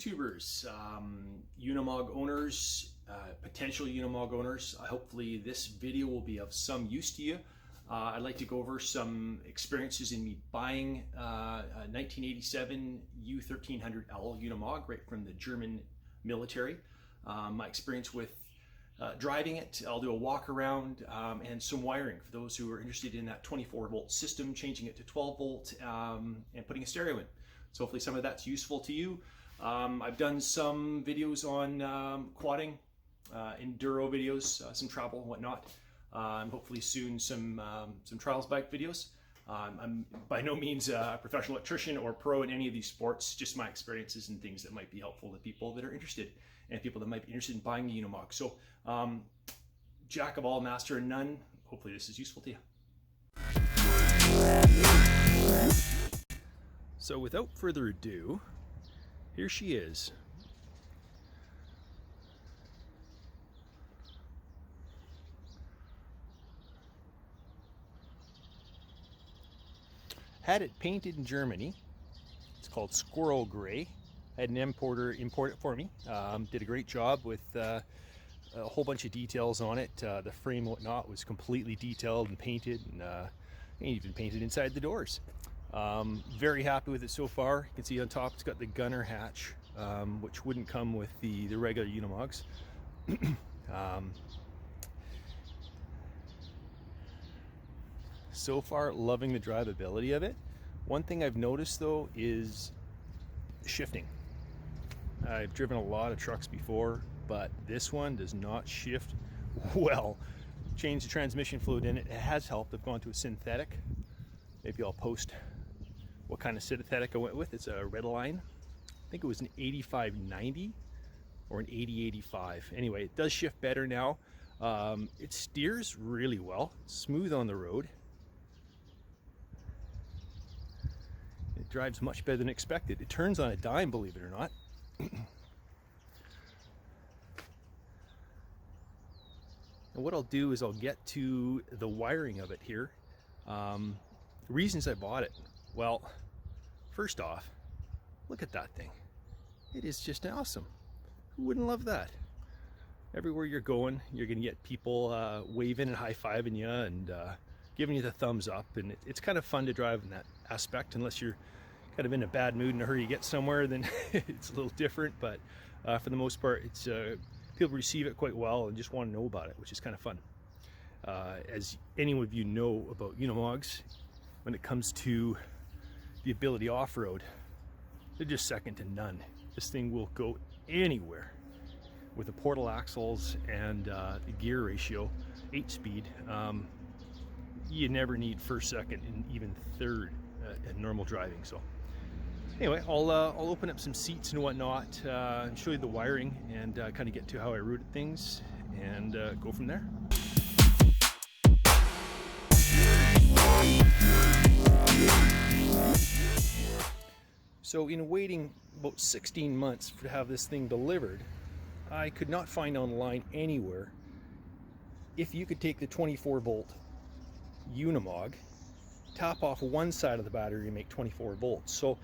YouTubers, Unimog owners, potential Unimog owners. Hopefully this video will be of some use to you. I'd like to go over some experiences in me buying a 1987 U1300L Unimog right from the German military. My experience with driving it. I'll do a walk around and some wiring for those who are interested in that 24 volt system, changing it to 12 volt and putting a stereo in. So hopefully some of that's useful to you. I've done some videos on quadding, enduro videos, some travel and whatnot. Hopefully soon some trials bike videos. I'm by no means a professional electrician or pro in any of these sports, just my experiences and things that might be helpful to people that are interested and people that might be interested in buying a Unimog. So jack of all, master of none. Hopefully this is useful to you. So without further ado, here she is. Had it painted in Germany. It's called Squirrel Gray. I had an importer import it for me. Did a great job with a whole bunch of details on it. The frame and whatnot was completely detailed and painted, and even painted inside the doors. Very happy with it so far. You can see on top it's got the gunner hatch, which wouldn't come with the regular Unimogs. So far, loving the drivability of it. One thing I've noticed though is shifting. I've driven a lot of trucks before, but this one does not shift well. Changed the transmission fluid in it. It has helped. I've gone to a synthetic. Maybe I'll post what kind of synthetic I went with. It's a Redline. I think it was an 8590 or an 8085. Anyway, it does shift better now. It steers really well. Smooth on the road. It drives much better than expected. It turns on a dime, believe it or not. And what I'll do is I'll get to the wiring of it here. Reasons I bought it. Well, first off, look at that thing. It is just awesome. Who wouldn't love that? Everywhere you're going, you're gonna get people waving and high-fiving you and giving you the thumbs up, and it's kind of fun to drive in that aspect, unless you're kind of in a bad mood in a hurry to get somewhere, then it's a little different, but for the most part, it's people receive it quite well and just want to know about it, which is kind of fun. As any of you know about Unimogs, when it comes to the ability off-road, they're just second to none. This thing will go anywhere with the portal axles and the gear ratio, 8-speed. You never need first, second, and even third in normal driving. So anyway, I'll open up some seats and whatnot and show you the wiring and kind of get to how I routed things and go from there. So in waiting about 16 months to have this thing delivered, I could not find online anywhere if you could take the 24 volt Unimog, top off one side of the battery and make 24 volts. So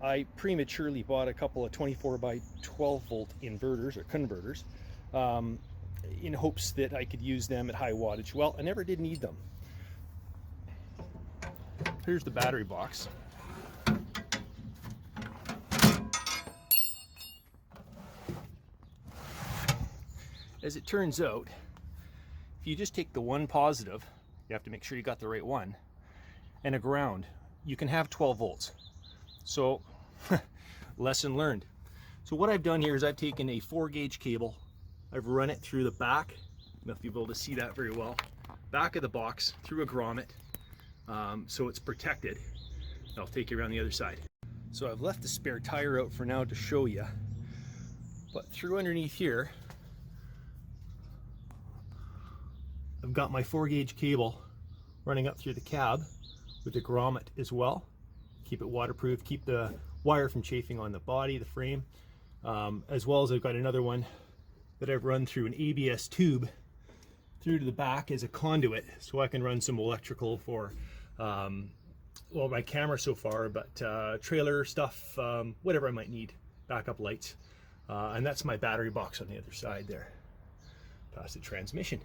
I prematurely bought a couple of 24 by 12 volt inverters or converters in hopes that I could use them at high wattage. Well, I never did need them. Here's the battery box. As it turns out, if you just take the one positive, you have to make sure you got the right one, and a ground, you can have 12 volts. So, lesson learned. So what I've done here is I've taken a 4-gauge cable, I've run it through the back, I don't know if you'll be able to see that very well, back of the box through a grommet, so it's protected. I'll take you around the other side. So I've left the spare tire out for now to show you, but through underneath here, I've got my 4-gauge cable running up through the cab with a grommet as well. Keep it waterproof, keep the wire from chafing on the body, the frame, as well as I've got another one that I've run through an ABS tube through to the back as a conduit, so I can run some electrical for well, my camera so far, but trailer stuff, whatever I might need backup lights, and that's my battery box on the other side there. Past the transmission.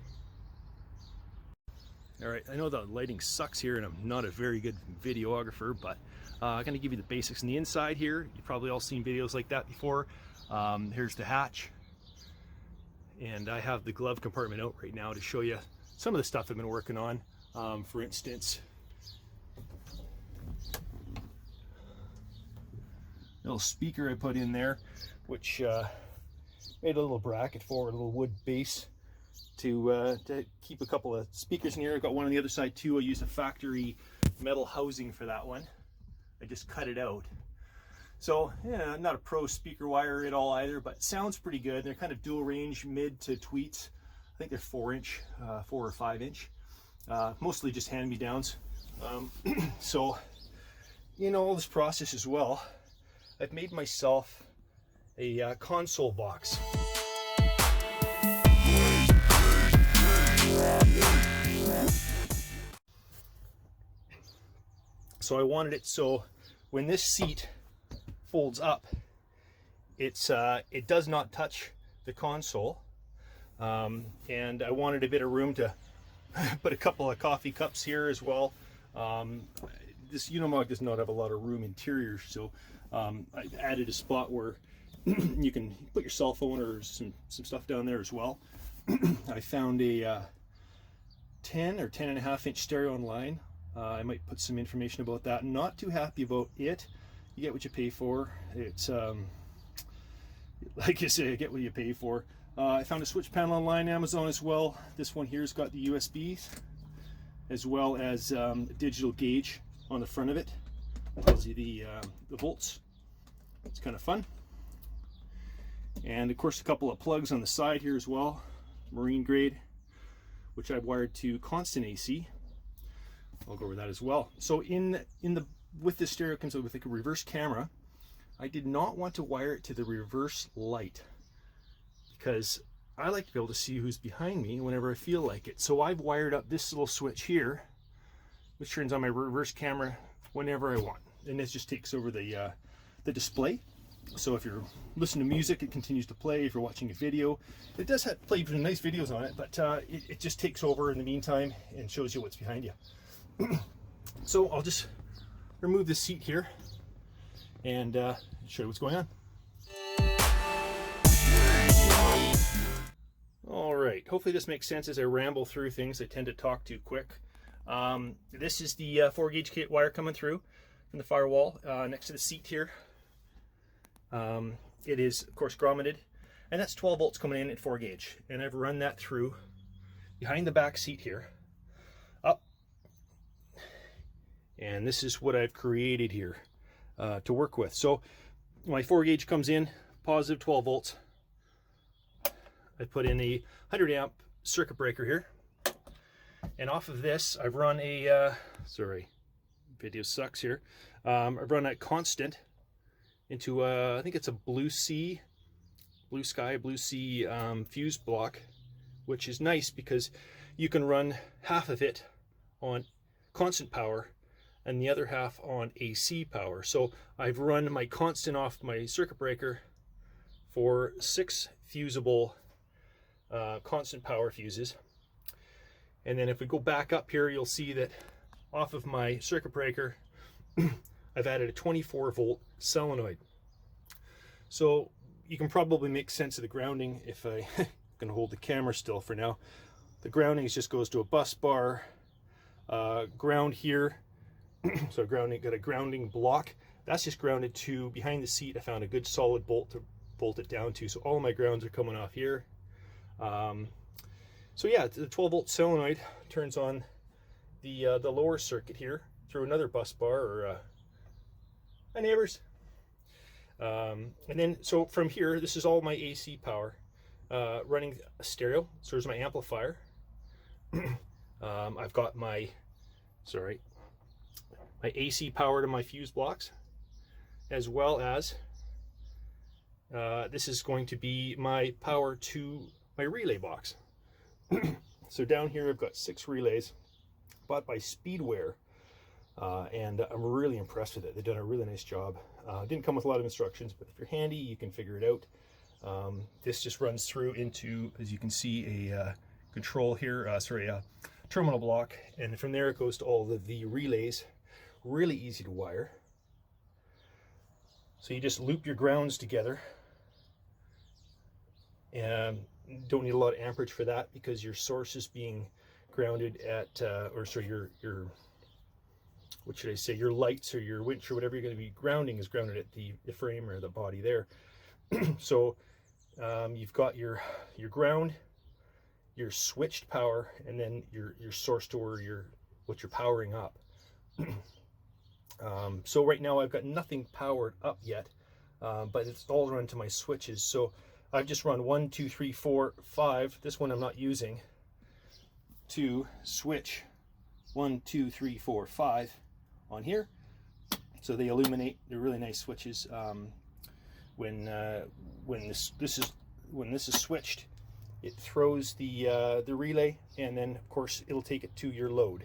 All right, I know the lighting sucks here and I'm not a very good videographer, but I'm going to give you the basics on the inside here. You've probably all seen videos like that before. Here's the hatch, and I have the glove compartment out right now to show you some of the stuff I've been working on. For instance, little speaker I put in there, which made a little bracket for a little wood base to keep a couple of speakers in here. I got one on the other side too. I used a factory metal housing for that one. I just cut it out. So yeah, I'm not a pro speaker wire at all either, but it sounds pretty good. They're kind of dual range mid to tweets. I think they're 4-inch, 4 or 5-inch. Mostly just hand-me-downs. So in all this process as well, I've made myself a console box. So I wanted it so when this seat folds up, it does not touch the console, and I wanted a bit of room to put a couple of coffee cups here as well. This Unimog does not have a lot of room interior, so I added a spot where you can put your cell phone or some stuff down there as well. I found a 10 or 10.5-inch stereo online. I might put some information about that. Not too happy about it. You get what you pay for. It's like I say, get what you pay for. I found a switch panel online, Amazon as well. This one here's got the USBs as well as a digital gauge on the front of it. Tells you the volts. It's kind of fun. And of course a couple of plugs on the side here as well, marine grade, which I've wired to constant AC. I'll go over that as well. So with this stereo comes with like a reverse camera. I did not want to wire it to the reverse light because I like to be able to see who's behind me whenever I feel like it. So I've wired up this little switch here, which turns on my reverse camera whenever I want, and this just takes over the display. So if you're listening to music, it continues to play. If you're watching a video, it does play nice videos on it, but it just takes over in the meantime and shows you what's behind you. So I'll just remove this seat here and show you what's going on. All right, hopefully this makes sense as I ramble through things. I tend to talk too quick. This is the 4-gauge kit wire coming through from the firewall next to the seat here. It is of course grommeted, and that's 12 volts coming in at 4-gauge, and I've run that through behind the back seat here up, and this is what I've created here to work with. So my 4-gauge comes in positive 12 volts. I put in a 100 amp circuit breaker here, and off of this I've run a sorry, video sucks here. I've run that constant into I think it's a blue sea fuse block, which is nice because you can run half of it on constant power and the other half on AC power. So I've run my constant off my circuit breaker for 6 fusible constant power fuses. And then if we go back up here, you'll see that off of my circuit breaker I've added a 24 volt solenoid. So you can probably make sense of the grounding if I'm going to hold the camera still for now. The grounding just goes to a bus bar, ground here. So grounding, got a grounding block. That's just grounded to behind the seat. I found a good solid bolt to bolt it down to. So all my grounds are coming off here. So yeah, the 12 volt solenoid turns on the lower circuit here through another bus bar, or hi neighbors. And then so from here, this is all my AC power running a stereo. So there's my amplifier. I've got my AC power to my fuse blocks, as well as this is going to be my power to my relay box. So down here I've got 6 relays bought by Speedware. and I'm really impressed with it. They've done a really nice job. Didn't come with a lot of instructions, but if you're handy, you can figure it out. This just runs through into, as you can see, a control here, a terminal block, and from there it goes to all of the relays. Really easy to wire. So you just loop your grounds together, and don't need a lot of amperage for that because your source is being grounded at, your what should I say, your lights or your winch or whatever you're going to be grounding is grounded at the frame or the body there. So you've got your ground, your switched power, and then your source to where what you're powering up. So right now I've got nothing powered up yet, but it's all run to my switches. So I've just run 1, 2, 3, 4, 5. This one I'm not using, to switch 1, 2, 3, 4, 5 on here. So they illuminate. They're really nice switches. When this is switched, it throws the relay, and then of course it'll take it to your load.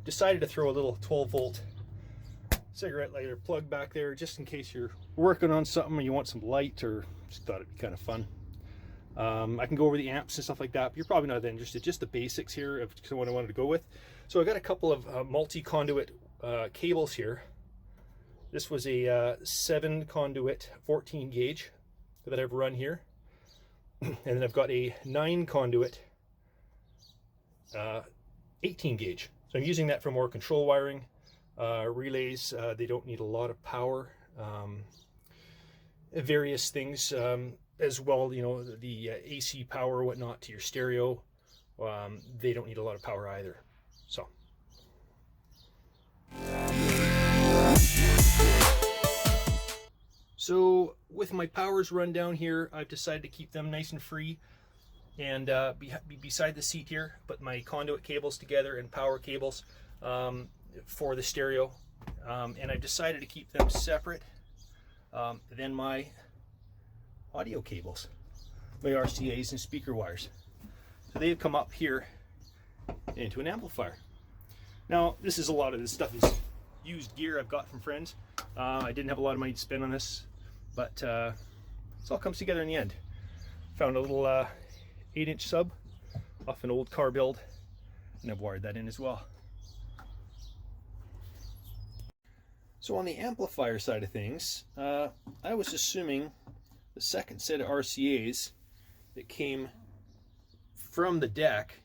Decided to throw a little 12-volt cigarette lighter plug back there just in case you're working on something and you want some light, or just thought it'd be kind of fun. I can go over the amps and stuff like that, but you're probably not that interested. Just the basics here of what I wanted to go with. So I got a couple of multi-conduit cables here. This was a 7 conduit 14 gauge that I've run here, and then I've got a 9 conduit 18 gauge. So I'm using that for more control wiring. Relays, they don't need a lot of power. Various things as well, you know, the AC power or whatnot to your stereo, they don't need a lot of power either. So with my powers run down here, I've decided to keep them nice and free, and beside the seat here, put my conduit cables together and power cables for the stereo, and I've decided to keep them separate than my audio cables, my RCAs and speaker wires. So they've come up here into an amplifier. Now this is, a lot of this stuff is used gear I've got from friends. I didn't have a lot of money to spend on this, but this all comes together in the end. Found a little 8-inch sub off an old car build, and I've wired that in as well. So on the amplifier side of things, I was assuming the second set of RCAs that came from the deck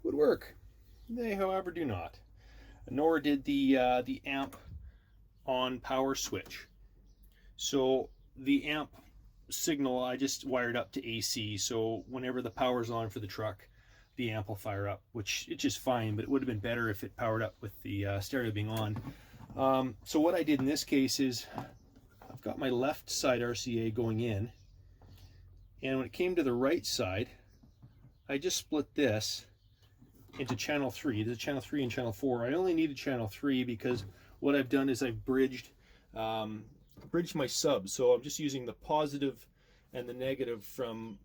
would work. They, however, do not. Nor did the amp on power switch. So the amp signal I just wired up to AC, so whenever the power's on for the truck, the amplifier up, which it's just fine, but it would have been better if it powered up with the stereo being on. So what I did in this case is I've got my left side RCA going in, and when it came to the right side, I just split this into channel 3. There's channel 3 and channel 4. I only needed channel 3 because what I've done is I've bridged my sub. So I'm just using the positive and the negative from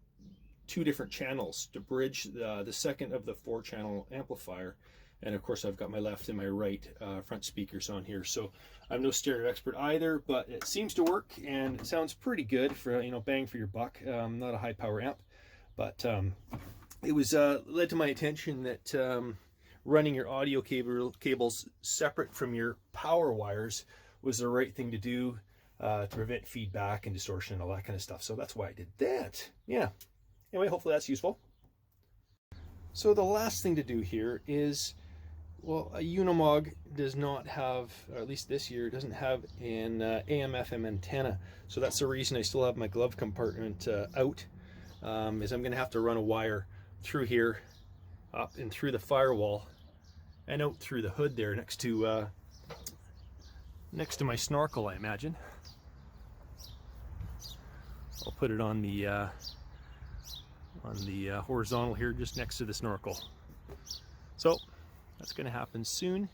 2 different channels to bridge the second of the 4-channel amplifier. And of course I've got my left and my right front speakers on here. So I'm no stereo expert either, but it seems to work and it sounds pretty good for, you know, bang for your buck. Not a high power amp, but it was led to my attention that running your audio cables separate from your power wires was the right thing to do to prevent feedback and distortion and all that kind of stuff. So that's why I did that. Yeah. Anyway, hopefully that's useful. So the last thing to do here is, well, a Unimog does not have, or at least this year, doesn't have an AM/FM antenna. So that's the reason I still have my glove compartment out, is I'm going to have to run a wire through here, up and through the firewall, and out through the hood there next to my snorkel, I imagine. I'll put it on the horizontal here, just next to the snorkel. So that's going to happen soon.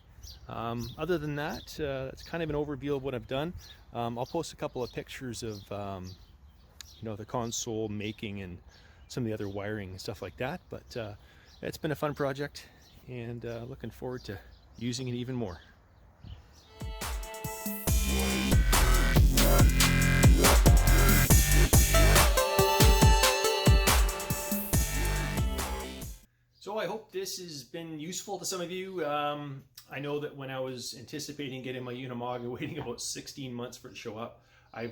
Other than that, that's kind of an overview of what I've done. I'll post a couple of pictures of you know, the console making and some of the other wiring and stuff like that. But it's been a fun project, and looking forward to using it even more. So I hope this has been useful to some of you. I know that when I was anticipating getting my Unimog and waiting about 16 months for it to show up, I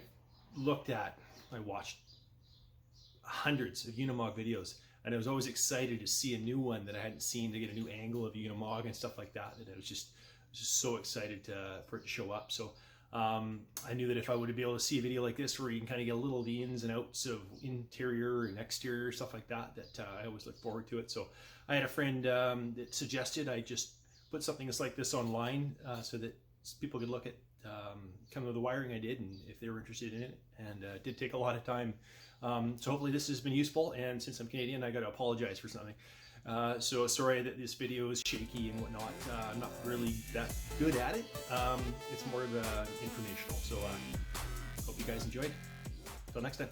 watched hundreds of Unimog videos, and I was always excited to see a new one that I hadn't seen, to get a new angle of Unimog and stuff like that. And I was just so excited for it to show up. So I knew that if I would be able to see a video like this where you can kind of get a little of the ins and outs of interior and exterior stuff like that, I always look forward to it. So I had a friend that suggested I just put something like this online so that people could look at kind of the wiring I did and if they were interested in it. And it did take a lot of time. So hopefully this has been useful, and since I'm Canadian, I got to apologize for something. So sorry that this video is shaky and whatnot. I'm not really that good at it. It's more of informational. So hope you guys enjoyed. Until next time.